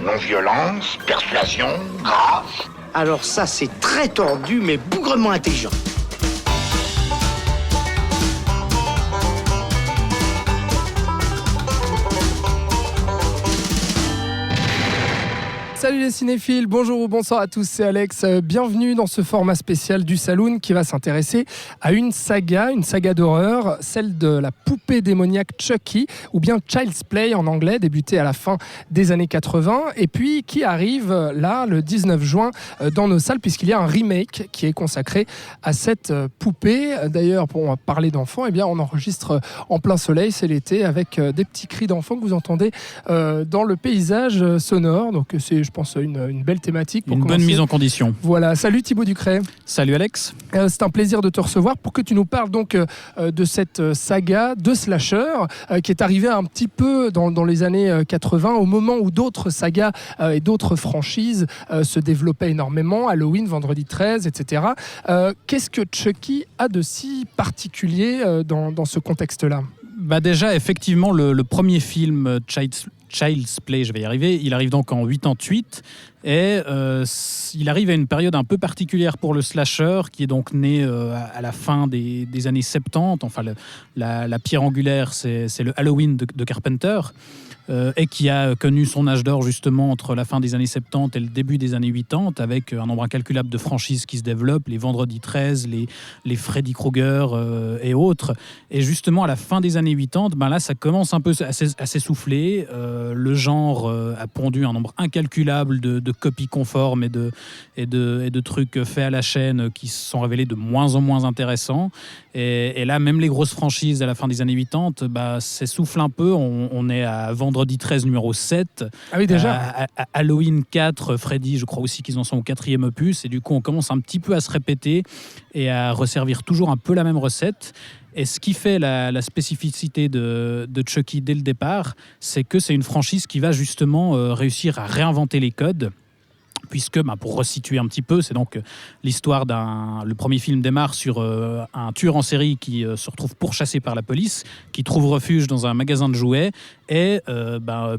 Non-violence, persuasion, grâce. Alors ça, c'est très tordu, mais bougrement intelligent. Salut les cinéphiles, bonjour ou bonsoir à tous, c'est Alex. Bienvenue dans ce format spécial du Saloon qui va s'intéresser à une saga d'horreur, celle de la poupée démoniaque Chucky, ou bien Child's Play en anglais, débutée à la fin des années 80, et puis qui arrive là le 19 juin dans nos salles, puisqu'il y a un remake qui est consacré à cette poupée. D'ailleurs, pour parler d'enfants, eh bien, on enregistre en plein soleil, c'est l'été, avec des petits cris d'enfants que vous entendez dans le paysage sonore. Donc c'est, je pense, une belle thématique pour une commencer. Bonne mise en condition. Voilà, salut Thibaut Ducret. Salut Alex. C'est un plaisir de te recevoir pour que tu nous parles donc de cette saga de slasher qui est arrivée un petit peu dans les années 80, au moment où d'autres sagas et d'autres franchises se développaient énormément, Halloween, Vendredi 13, etc. Qu'est-ce que Chucky a de si particulier dans ce contexte-là ? Déjà, effectivement, le premier film Child's Play, je vais y arriver, il arrive donc en 88 et il arrive à une période un peu particulière pour le slasher qui est donc né à la fin des années 70. Enfin, la pierre angulaire, c'est le Halloween de Carpenter. Et qui a connu son âge d'or justement entre la fin des années 70 et le début des années 80, avec un nombre incalculable de franchises qui se développent, les Vendredi 13, les Freddy Krueger et autres. Et justement, à la fin des années 80, là, ça commence un peu à s'essouffler. Le genre a pondu un nombre incalculable de copies conformes et de trucs faits à la chaîne qui se sont révélés de moins en moins intéressants. Et là, même les grosses franchises à la fin des années 80 s'essoufflent un peu. On est à Vendredi 13 numéro 7. Ah oui, déjà. À Halloween 4, Freddy, je crois aussi qu'ils en sont au 4e opus. Et du coup, on commence un petit peu à se répéter et à resservir toujours un peu la même recette. Et ce qui fait la spécificité de Chucky dès le départ, c'est que c'est une franchise qui va justement réussir à réinventer les codes. Puisque, pour resituer un petit peu, c'est donc l'histoire le premier film démarre sur un tueur en série qui se retrouve pourchassé par la police, qui trouve refuge dans un magasin de jouets et,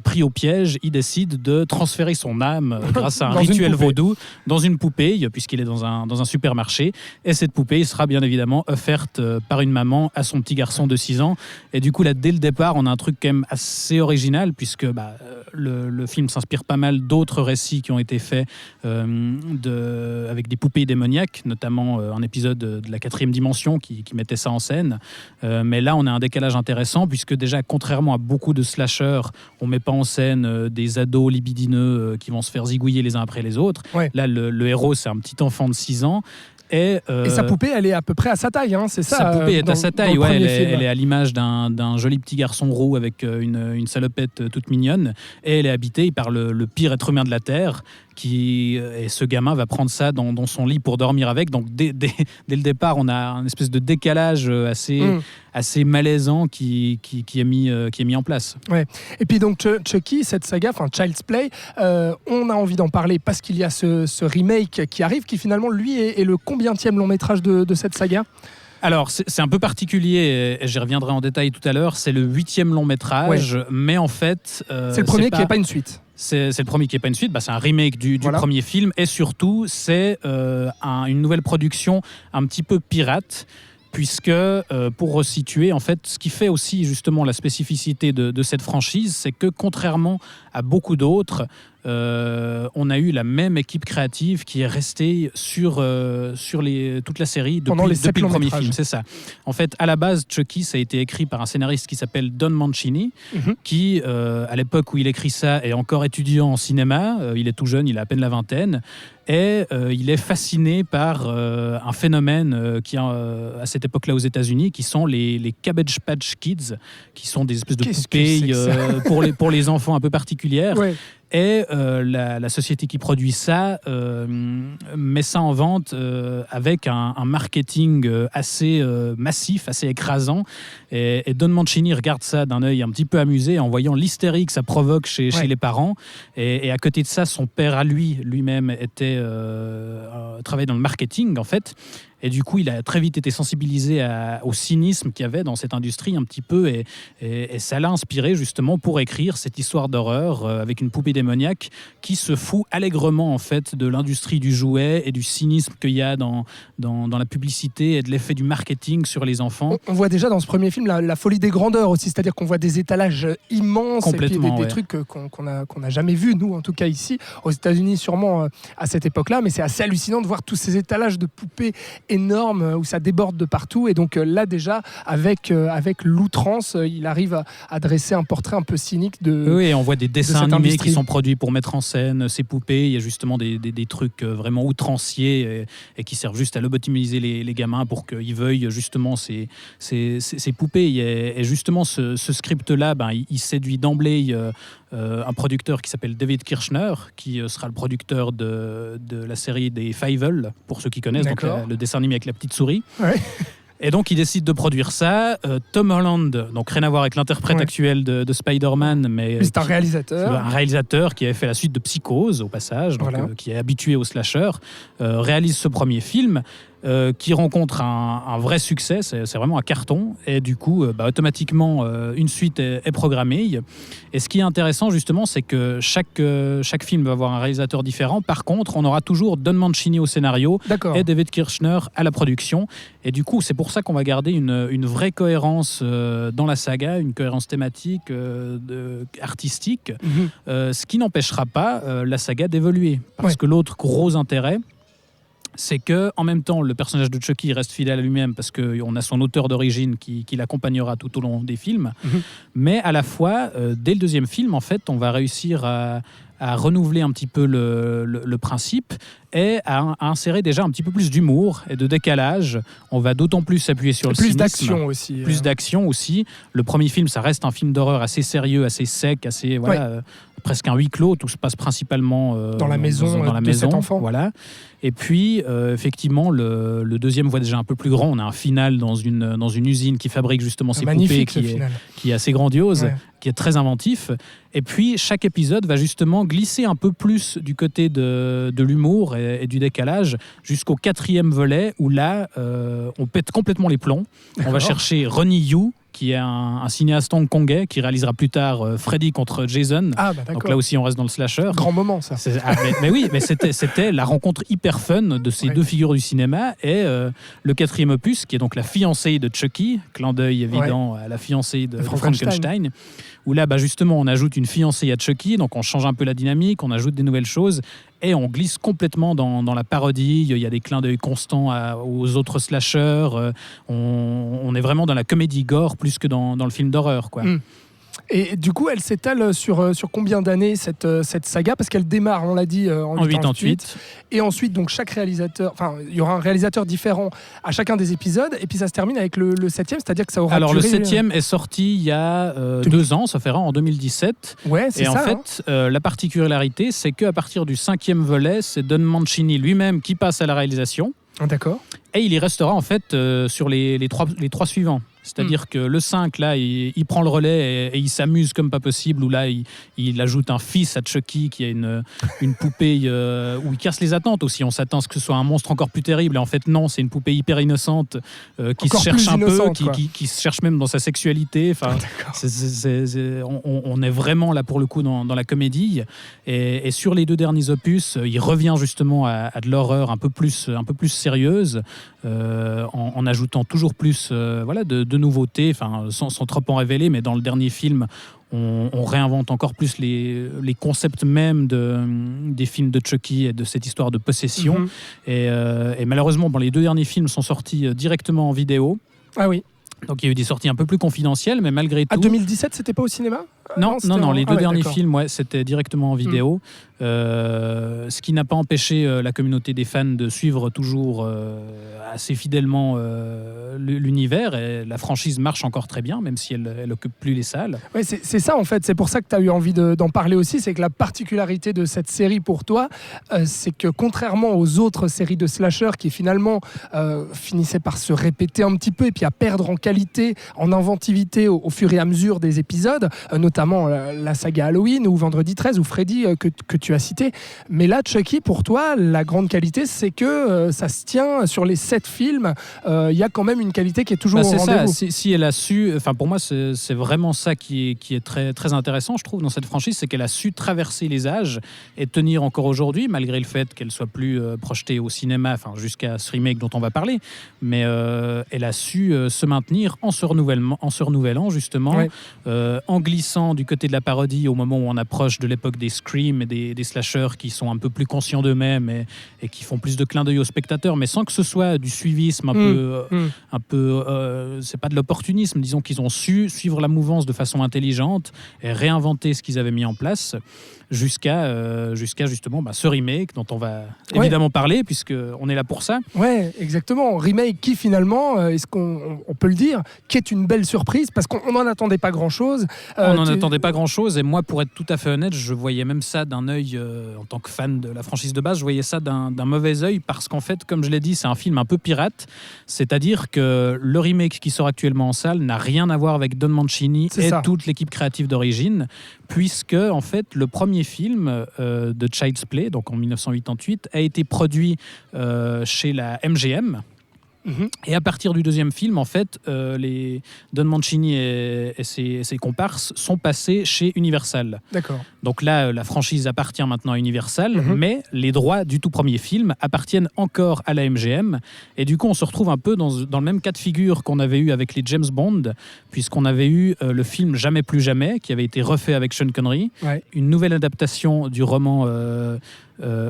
pris au piège, il décide de transférer son âme grâce à un rituel vaudou dans une poupée, puisqu'il est dans un supermarché. Et cette poupée sera bien évidemment offerte par une maman à son petit garçon de 6 ans. Et du coup, là, dès le départ, on a un truc quand même assez original, puisque le film s'inspire pas mal d'autres récits qui ont été faits avec des poupées démoniaques, notamment un épisode de la 4e dimension qui mettait ça en scène. Mais là, on a un décalage intéressant, puisque déjà, contrairement à beaucoup de slashers, on ne met pas en scène des ados libidineux qui vont se faire zigouiller les uns après les autres. Ouais. Là, le héros, c'est un petit enfant de 6 ans. Et sa poupée, elle est à peu près à sa taille, hein, c'est ça. Sa poupée est à sa taille, ouais, elle est à l'image d'un joli petit garçon roux avec une salopette toute mignonne. Et elle est habitée par le pire être humain de la Terre. Et ce gamin va prendre ça dans son lit pour dormir avec. Donc dès le départ, on a une espèce de décalage assez malaisant qui est mis en place. Ouais. Et puis donc Chucky, cette saga, enfin Child's Play, on a envie d'en parler parce qu'il y a ce remake qui arrive, qui finalement lui est le combientième long métrage de cette saga ? Alors, c'est un peu particulier, et j'y reviendrai en détail tout à l'heure, c'est le 8e long métrage, mais en fait... c'est le premier qui n'est pas une suite. C'est le premier qui n'est pas une suite, c'est un remake du premier film, et surtout, c'est une nouvelle production un petit peu pirate, puisque, pour resituer, en fait, ce qui fait aussi justement la spécificité de cette franchise, c'est que contrairement à beaucoup d'autres, on a eu la même équipe créative qui est restée sur toute la série depuis le premier film. C'est ça. En fait, à la base, Chucky, ça a été écrit par un scénariste qui s'appelle Don Mancini, qui, à l'époque où il écrit ça, est encore étudiant en cinéma. Il est tout jeune, il a à peine la vingtaine. Et il est fasciné par un phénomène qui à cette époque-là aux États-Unis, qui sont les Cabbage Patch Kids, qui sont des espèces de poupées pour les enfants un peu particulières. Ouais. Et la société qui produit ça met ça en vente avec un marketing assez massif, assez écrasant. Et Don Mancini regarde ça d'un œil un petit peu amusé en voyant l'hystérie que ça provoque chez les parents. Et à côté de ça, son père à lui-même travaillait dans le marketing en fait. Et du coup, il a très vite été sensibilisé au cynisme qu'il y avait dans cette industrie un petit peu, et ça l'a inspiré justement pour écrire cette histoire d'horreur avec une poupée démoniaque qui se fout allègrement en fait de l'industrie du jouet et du cynisme qu'il y a dans la publicité et de l'effet du marketing sur les enfants. On voit déjà dans ce premier film la folie des grandeurs aussi, c'est-à-dire qu'on voit des étalages immenses et puis des trucs qu'on n'a jamais vus, nous en tout cas ici, aux États-Unis sûrement à cette époque-là, mais c'est assez hallucinant de voir tous ces étalages de poupées énormes où ça déborde de partout, et donc là déjà avec l'outrance, il arrive à dresser un portrait un peu cynique de... Oui, on voit des dessins animés industrie qui sont produits pour mettre en scène ces poupées, il y a justement des trucs vraiment outranciers et qui servent juste à lobotomiser les gamins pour qu'ils veuillent justement ces poupées. Et justement, ce script-là, il séduit d'emblée un producteur qui s'appelle David Kirshner, qui sera le producteur de la série des Fievel, pour ceux qui connaissent, donc le dessin animé avec la petite souris. Ouais. Et donc, il décide de produire ça. Tom Holland, donc rien à voir avec l'interprète actuel de Spider-Man, mais c'est un réalisateur. Un réalisateur qui avait fait la suite de Psychose, au passage, donc, qui est habitué au slasher, réalise ce premier film. Qui rencontre un vrai succès, c'est vraiment un carton, et du coup automatiquement une suite est programmée. Et ce qui est intéressant justement, c'est que chaque film va avoir un réalisateur différent. Par contre, on aura toujours Don Mancini au scénario et David Kirshner à la production, et du coup c'est pour ça qu'on va garder une vraie cohérence dans la saga, une cohérence thématique, artistique, ce qui n'empêchera pas la saga d'évoluer, parce que l'autre gros intérêt, c'est que en même temps le personnage de Chucky reste fidèle à lui-même parce qu'on a son auteur d'origine qui l'accompagnera tout au long des films, mais à la fois dès le deuxième film en fait on va réussir à renouveler un petit peu le principe et à insérer déjà un petit peu plus d'humour et de décalage. On va d'autant plus s'appuyer sur le cynisme. D'action aussi. Plus d'action aussi. Le premier film, ça reste un film d'horreur assez sérieux, assez sec, assez presque un huis clos. Tout se passe principalement dans la maison de cet enfant. Voilà. Et puis, effectivement, le deuxième voit déjà un peu plus grand. On a un final dans une usine qui fabrique justement ces poupées, qui est assez grandiose, qui est très inventif. Et puis, chaque épisode va justement glisser un peu plus du côté de l'humour et du décalage jusqu'au 4e volet où là, on pète complètement les plombs. On va chercher Ronnie Yu, qui est un cinéaste hongkongais qui réalisera plus tard Freddy contre Jason. Donc là aussi, on reste dans le slasher. Grand moment, ça. Mais oui, mais c'était la rencontre hyper fun de ces deux figures du cinéma. Et le 4e opus, qui est donc la fiancée de Chucky, clin d'œil évident à la fiancée de Frankenstein, où là, justement, on ajoute une fiancée à Chucky, donc on change un peu la dynamique, on ajoute des nouvelles choses, et on glisse complètement dans la parodie. Il y a des clins d'œil constants aux autres slashers. On est vraiment dans la comédie gore plus que dans le film d'horreur, quoi. Et du coup, elle s'étale sur combien d'années cette saga? Parce qu'elle démarre, on l'a dit, en 88. Et ensuite, donc chaque réalisateur, il y aura un réalisateur différent à chacun des épisodes. Et puis ça se termine avec le 7e, c'est-à-dire que ça aura duré... le 7e est sorti il y a 2 ans, ça fait en 2017. Ouais, c'est ça. Et en fait, la particularité, c'est qu'à partir du 5e volet, c'est Don Mancini lui-même qui passe à la réalisation. D'accord. Et il y restera en fait sur les trois suivants. C'est-à-dire que le 5, là, il prend le relais et il s'amuse comme pas possible, où là, il ajoute un fils à Chucky qui a une poupée où il casse les attentes aussi. On s'attend à ce que ce soit un monstre encore plus terrible. Et en fait, non, c'est une poupée hyper innocente qui se cherche un peu, qui se cherche même dans sa sexualité. Enfin, on est vraiment là pour le coup dans la comédie. Et sur les 2 derniers opus, il revient justement à de l'horreur un peu plus sérieuse, en ajoutant toujours plus de nouveautés, sans trop en révéler, mais dans le dernier film, on réinvente encore plus les concepts même des films de Chucky et de cette histoire de possession. Et malheureusement, les 2 derniers films sont sortis directement en vidéo. Ah oui. Donc il y a eu des sorties un peu plus confidentielles, mais malgré tout... 2017, c'était pas au cinéma ? Non, les 2 derniers films, c'était directement en vidéo. Ce qui n'a pas empêché la communauté des fans de suivre toujours assez fidèlement l'univers. Et la franchise marche encore très bien, même si elle n'occupe plus les salles. Ouais, c'est ça, en fait. C'est pour ça que tu as eu envie d'en parler aussi. C'est que la particularité de cette série pour toi, c'est que contrairement aux autres séries de slasher qui finalement finissaient par se répéter un petit peu et puis à perdre en qualité, en inventivité au fur et à mesure des épisodes, notamment notamment la saga Halloween ou Vendredi 13 ou Freddy que tu as cité. Mais là, Chucky, pour toi, la grande qualité, c'est que ça se tient sur les 7 films. Il y a quand même une qualité qui est toujours au rendez-vous. Si elle a su, enfin pour moi, c'est vraiment ça qui est très, très intéressant, je trouve, dans cette franchise, c'est qu'elle a su traverser les âges et tenir encore aujourd'hui, malgré le fait qu'elle soit plus projetée au cinéma, enfin jusqu'à ce remake dont on va parler. Mais elle a su se maintenir en se renouvelant justement, Ouais. en glissant du côté de la parodie au moment où on approche de l'époque des Scream et des slashers qui sont un peu plus conscients d'eux-mêmes et qui font plus de clin d'œil aux spectateurs, mais sans que ce soit du suivisme un peu c'est pas de l'opportunisme, disons qu'ils ont su suivre la mouvance de façon intelligente et réinventer ce qu'ils avaient mis en place jusqu'à justement ce remake dont on va évidemment parler puisqu'on est là pour ça. Ouais, exactement. Remake qui finalement, est-ce qu'on peut le dire, qui est une belle surprise parce qu'on n'en attendait pas grand-chose. On n'en attendait pas grand-chose et moi, pour être tout à fait honnête, je voyais même ça d'un œil, en tant que fan de la franchise de base, je voyais ça d'un mauvais œil parce qu'en fait, comme je l'ai dit, c'est un film un peu pirate, c'est-à-dire que le remake qui sort actuellement en salle n'a rien à voir avec Don Mancini toute l'équipe créative d'origine, puisque en fait, le premier film de Child's Play, donc en 1988, a été produit chez la MGM. Et à partir du deuxième film, en fait, les Don Mancini et ses comparses sont passés chez Universal. D'accord. Donc là, la franchise appartient maintenant à Universal, mais les droits du tout premier film appartiennent encore à la MGM. Et du coup, on se retrouve un peu dans le même cas de figure qu'on avait eu avec les James Bond, puisqu'on avait eu le film Jamais plus jamais, qui avait été refait avec Sean Connery, une nouvelle adaptation du roman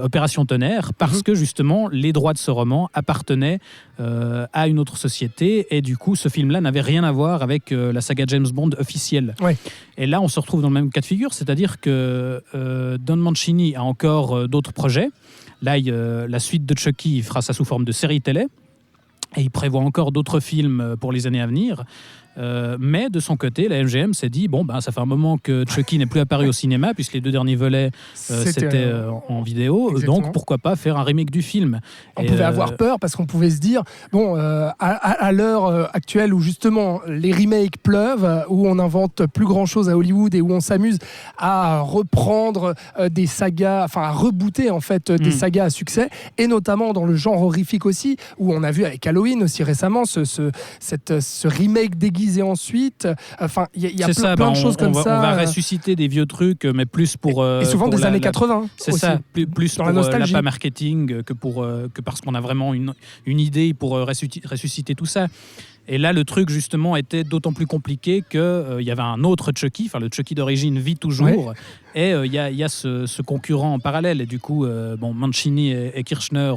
Opération Tonnerre, parce que justement les droits de ce roman appartenaient à une autre société et du coup ce film-là n'avait rien à voir avec la saga James Bond officielle. Et là on se retrouve dans le même cas de figure, c'est-à-dire que Don Mancini a encore d'autres projets. Là la suite de Chucky, il fera ça sous forme de série télé et il prévoit encore d'autres films pour les années à venir. Mais de son côté, la MGM s'est dit ça fait un moment que Chucky n'est plus apparu au cinéma puisque les 2 derniers volets c'était en vidéo, exactement. Donc pourquoi pas faire un remake du film. On pouvait avoir peur parce qu'on pouvait se dire à l'heure actuelle où justement les remakes pleuvent, où on n'invente plus grand chose à Hollywood et où on s'amuse à reprendre des sagas, enfin à rebooter en fait des sagas à succès, et notamment dans le genre horrifique aussi, où on a vu avec Halloween aussi récemment ce remake déguisé ensuite. Enfin, il y a plein de choses comme ça. On va ressusciter des vieux trucs, mais plus pour... et souvent pour des années 80. C'est aussi. Ça, plus dans pour la nostalgie. l'appât marketing que parce qu'on a vraiment une idée pour ressusciter tout ça. Et là, le truc, justement, était d'autant plus compliqué qu'il y avait un autre Chucky, enfin le Chucky d'origine vit toujours, et il y a ce concurrent en parallèle. Et du coup, Mancini et Kirchner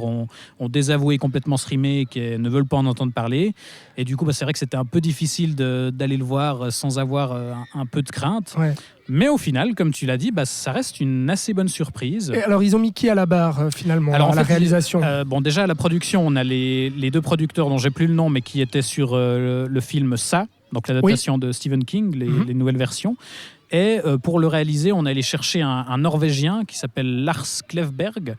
ont désavoué complètement ce remake et ne veulent pas en entendre parler. Et du coup, c'est vrai que c'était un peu difficile d'aller le voir sans avoir un peu de crainte. Mais au final, comme tu l'as dit, ça reste une assez bonne surprise. Et alors, ils ont mis qui à la barre, finalement, à la réalisation déjà, à la production, on a les 2 producteurs dont j'ai plus le nom, mais qui étaient sur le film Ça, donc l'adaptation de Stephen King, les nouvelles versions. Et pour le réaliser, on est allé chercher un Norvégien qui s'appelle Lars Klevberg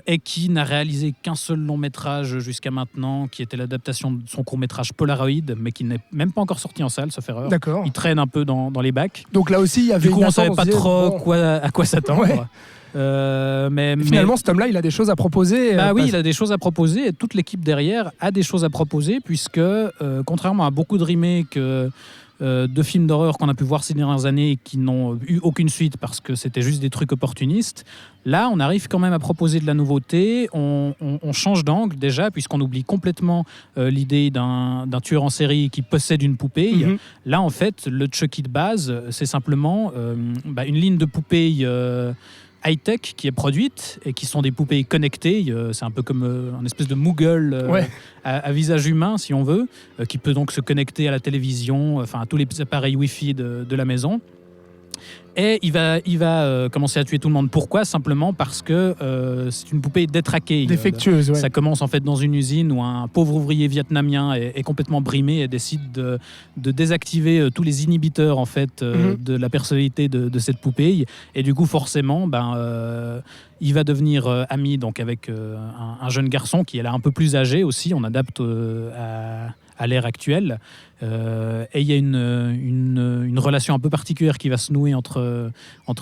et qui n'a réalisé qu'un seul long métrage jusqu'à maintenant, qui était l'adaptation de son court métrage Polaroid, mais qui n'est même pas encore sorti en salle, sauf erreur. D'accord. Il traîne un peu dans les bacs. Donc là aussi, il y avait du coup, on ne savait pas trop à quoi s'attendre. Mais finalement, cet homme-là, il a des choses à proposer. Oui, il a des choses à proposer et toute l'équipe derrière a des choses à proposer puisque, contrairement à beaucoup de remakes de films d'horreur qu'on a pu voir ces dernières années qui n'ont eu aucune suite parce que c'était juste des trucs opportunistes, là, on arrive quand même à proposer de la nouveauté. On change d'angle déjà puisqu'on oublie complètement l'idée d'un tueur en série qui possède une poupée. Là, en fait, le Chucky de base, c'est simplement une ligne de poupées high-tech qui est produite et qui sont des poupées connectées. C'est un peu comme un espèce de Moogle à visage humain, si on veut, qui peut donc se connecter à la télévision, à tous les appareils Wi-Fi de la maison. Et il va commencer à tuer tout le monde. Pourquoi ? Simplement parce que c'est une poupée détraquée. Défectueuse, Ça commence en fait dans une usine où un pauvre ouvrier vietnamien est complètement brimé et décide de désactiver tous les inhibiteurs en fait, de la personnalité de cette poupée. Et du coup, forcément, il va devenir ami donc, avec un jeune garçon qui est là un peu plus âgé aussi. On adapte à à l'ère actuelle. Et il y a une relation un peu particulière qui va se nouer entre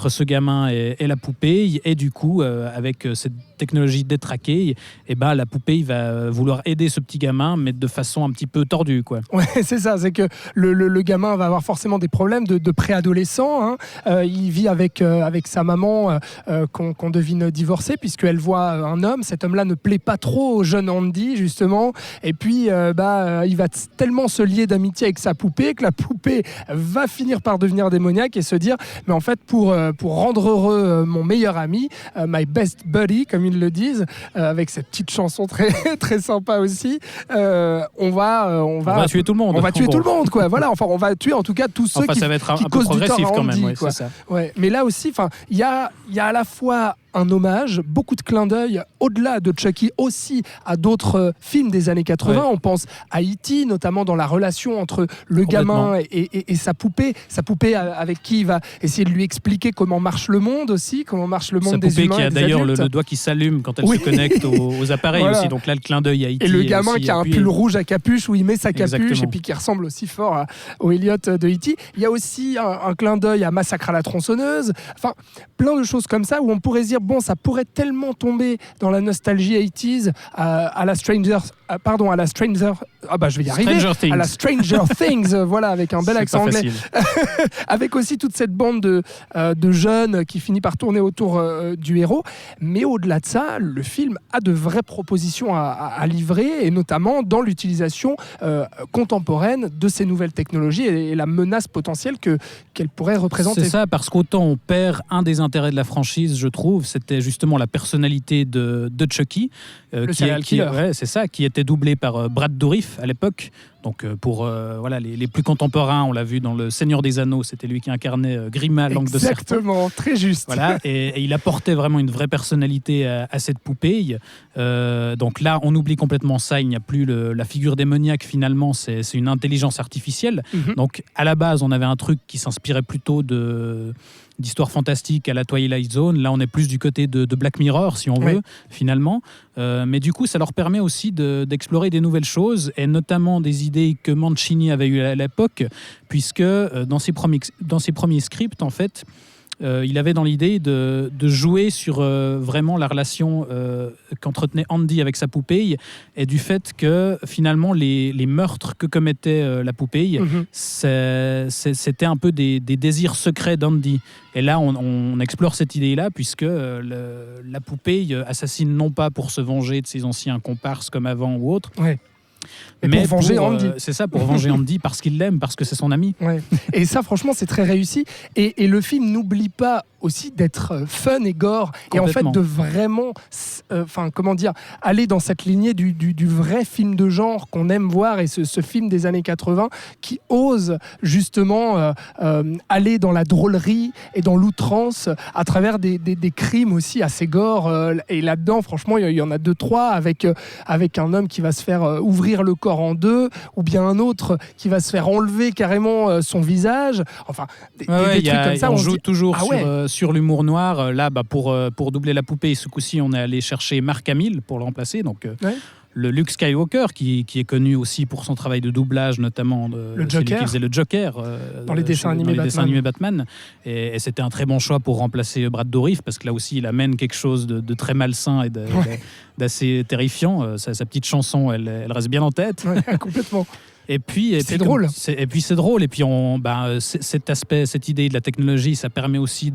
ce gamin et la poupée. Et du coup, avec cette technologie détraquée, et ben, la poupée va vouloir aider ce petit gamin, mais de façon un petit peu tordue, quoi. Ouais, c'est ça, c'est que le gamin va avoir forcément des problèmes de préadolescent. Hein. Il vit avec sa maman qu'on devine divorcée, puisqu'elle voit un homme. Cet homme-là ne plaît pas trop au jeune Andy, justement. Et puis, il va tellement se lier d'amitié avec sa poupée que la poupée va finir par devenir démoniaque et se dire, mais en fait, pour rendre heureux mon meilleur ami, my best buddy, comme ils le disent, avec cette petite chanson très, très sympa aussi, on va tuer tout le monde. On va tuer tout le monde, quoi. Voilà, enfin, on va tuer en tout cas tous ceux qui ça va être un peu causent du tort progressif à quand Andy, même, quoi. c'est ça. Ouais. Mais là aussi, il y a à la fois un hommage, beaucoup de clins d'œil, au-delà de Chucky, aussi à d'autres films des années 80. Ouais. On pense à E.T., notamment dans la relation entre le gamin et sa poupée avec qui il va essayer de lui expliquer comment marche le monde aussi, comment marche le monde des humains et des adultes. Sa poupée qui a d'ailleurs le doigt qui s'allume quand elle se connecte aux appareils, voilà. Aussi. Donc là, le clin d'œil à E.T. Et le gamin qui a un pull rouge à capuche où il met sa capuche. Exactement. Et puis qui ressemble aussi fort au Elliot de E.T. Il y a aussi un clin d'œil à Massacre à la tronçonneuse. Enfin, plein de choses comme ça où on pourrait se dire, bon, ça pourrait tellement tomber dans la nostalgie 80s à la Stranger Things, voilà, avec un bel accent anglais. Avec aussi toute cette bande de jeunes qui finit par tourner autour du héros. Mais au-delà de ça, le film a de vraies propositions à livrer, et notamment dans l'utilisation contemporaine de ces nouvelles technologies et la menace potentielle qu'elles pourraient représenter. C'est ça, parce qu'autant on perd un des intérêts de la franchise, je trouve, c'était justement la personnalité de Chucky, le serial killer. C'est ça, qui était doublé par Brad Dourif à l'époque. Donc pour les plus contemporains, on l'a vu dans Le Seigneur des Anneaux, c'était lui qui incarnait Grima, langue de serpent. Exactement, très juste. Voilà, et il apportait vraiment une vraie personnalité à cette poupée. Donc là, on oublie complètement ça, il n'y a plus la figure démoniaque, finalement, c'est une intelligence artificielle. Mm-hmm. Donc à la base, on avait un truc qui s'inspirait plutôt d'histoires fantastiques à la Twilight Zone. Là, on est plus du côté de Black Mirror, si on veut, finalement. Mais du coup, ça leur permet aussi d'explorer des nouvelles choses, et notamment des idées que Mancini avait eues à l'époque, puisque dans ses premiers scripts, en fait, il avait dans l'idée de jouer sur vraiment la relation qu'entretenait Andy avec sa poupée, et du fait que finalement les meurtres que commettait la poupée, c'était un peu des désirs secrets d'Andy. Et là, on explore cette idée-là, puisque la poupée assassine non pas pour se venger de ses anciens comparses comme avant ou autre, mais pour venger Andy. C'est ça, pour venger Andy, parce qu'il l'aime, parce que c'est son ami. Ouais. Et ça, franchement, c'est très réussi. Et le film n'oublie pas aussi d'être fun et gore, et en fait de vraiment aller dans cette lignée du vrai film de genre qu'on aime voir, et ce film des années 80 qui ose justement aller dans la drôlerie et dans l'outrance à travers des crimes aussi assez gore, et là-dedans franchement il y en a 2-3 avec un homme qui va se faire ouvrir le corps en deux, ou bien un autre qui va se faire enlever carrément son visage, enfin des trucs comme ça. On joue toujours sur l'humour noir. Là, pour doubler la poupée, ce coup-ci, on est allé chercher Mark Hamill pour le remplacer. Donc, le Luke Skywalker, qui est connu aussi pour son travail de doublage, notamment celui qui faisait le Joker dans les dessins animés Batman. Et c'était un très bon choix pour remplacer Brad Dourif, parce que là aussi, il amène quelque chose de très malsain et d'assez terrifiant. Sa petite chanson, elle reste bien en tête. Ouais, complètement. Et puis c'est drôle. Et puis cet aspect, cette idée de la technologie, ça permet aussi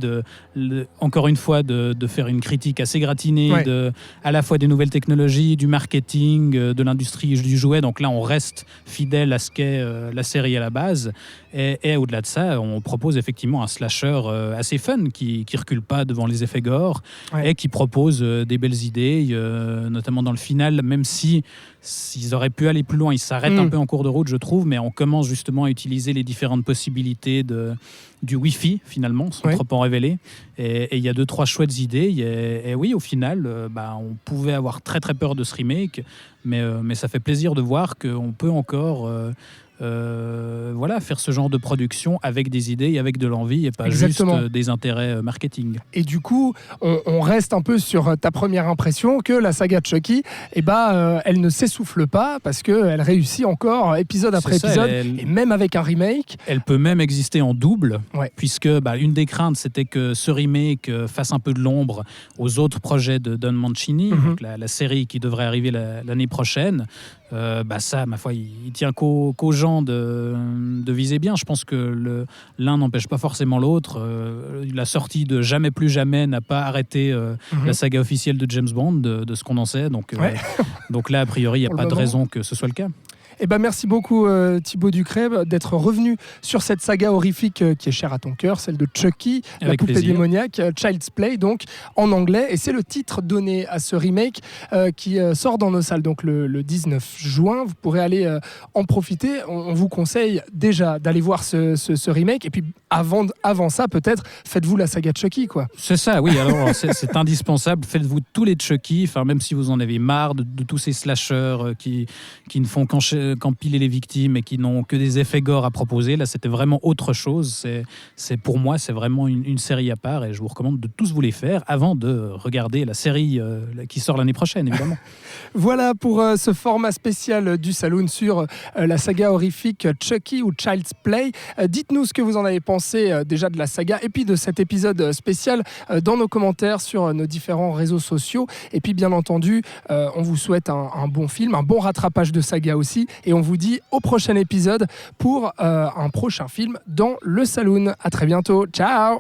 encore une fois de faire une critique assez gratinée à la fois des nouvelles technologies, du marketing, de l'industrie du jouet. Donc là, on reste fidèle à ce qu'est la série à la base. Et au-delà de ça, on propose effectivement un slasher assez fun qui recule pas devant les effets gore, et qui propose des belles idées, notamment dans le final, même si s'ils auraient pu aller plus loin, ils s'arrêtent un peu en cours de route, je trouve, mais on commence justement à utiliser les différentes possibilités du Wi-Fi, finalement, sans trop en révéler. Et il y a 2-3 chouettes idées. Et oui, au final, on pouvait avoir très très peur de ce remake, mais ça fait plaisir de voir qu'on peut encore voilà, faire ce genre de production avec des idées et avec de l'envie et pas Exactement. juste des intérêts marketing. Et du coup, on reste un peu sur ta première impression que la saga Chucky, elle ne s'essouffle pas parce qu'elle réussit encore épisode après C'est ça, épisode, et même avec un remake. Elle peut même exister en double, Ouais. puisque une des craintes, c'était que ce remake fasse un peu de l'ombre aux autres projets de Don Mancini, donc la série qui devrait arriver l'année prochaine. Ça, ma foi, il tient qu'aux gens de viser bien. Je pense que l'un n'empêche pas forcément l'autre. La sortie de Jamais plus jamais n'a pas arrêté la saga officielle de James Bond, de ce qu'on en sait. Donc là, a priori, il n'y a Pour pas le de moment. raison que ce soit le cas. Merci beaucoup Thibaut Ducrève d'être revenu sur cette saga horrifique qui est chère à ton cœur, celle de Chucky, la Avec poupée plaisir. démoniaque, Child's Play donc en anglais, et c'est le titre donné à ce remake qui sort dans nos salles donc le 19 juin. Vous pourrez aller en profiter. On vous conseille déjà d'aller voir ce remake, et puis avant ça peut-être faites-vous la saga Chucky quoi. C'est ça, oui. Alors, c'est indispensable. Faites-vous tous les Chucky, même si vous en avez marre de tous ces slashers qui ne font qu'empiler les victimes et qui n'ont que des effets gore à proposer. Là, c'était vraiment autre chose. Pour moi, c'est vraiment une série à part, et je vous recommande de tous vous les faire avant de regarder la série qui sort l'année prochaine, évidemment. Voilà pour ce format spécial du Saloon sur la saga horrifique Chucky ou Child's Play. Dites-nous ce que vous en avez pensé déjà de la saga et puis de cet épisode spécial dans nos commentaires sur nos différents réseaux sociaux. Et puis bien entendu, on vous souhaite un bon film, un bon rattrapage de saga aussi. Et on vous dit au prochain épisode pour un prochain film dans le Saloon. À très bientôt. Ciao!